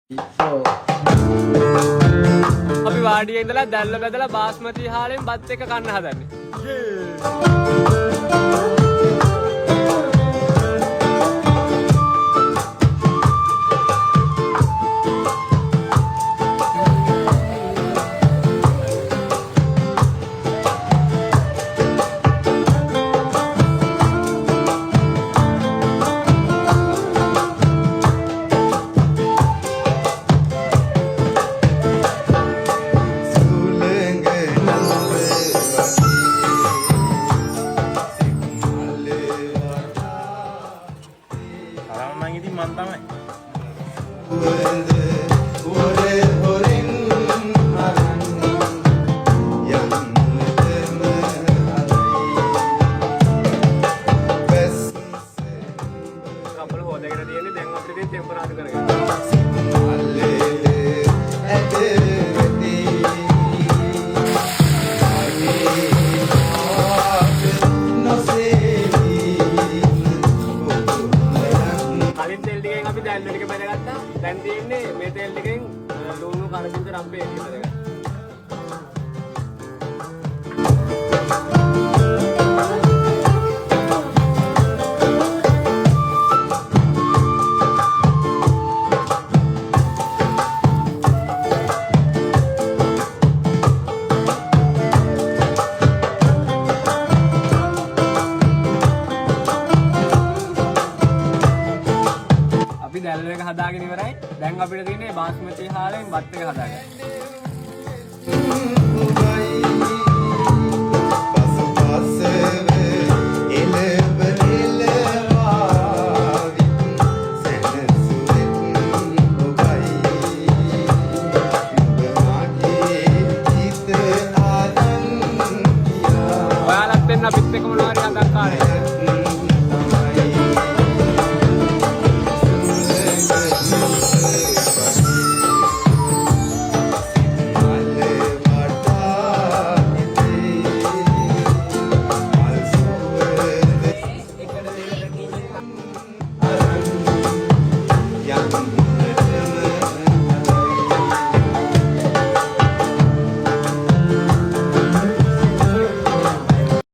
අපි වාඩියේ ඉඳලා දැල්ල බැදලා බාස්මති හාලෙන් බත් එක කන්න හදන්නේ. දැන් තියෙන්නේ මේ තෙල් ටිකෙන් ලුණු කරපින්ද රම්පේ එළිය බදගන්න. දැල්ල එක හදාගෙන ඉවරයි. දැන් අපිට තියෙන්නේ බාස්මති හාලෙන් බත් එක හදාගන්න. ඔයාලත් දෙන්න අපිත් එක්ක මොනවා හරි හදන්න කාලේ.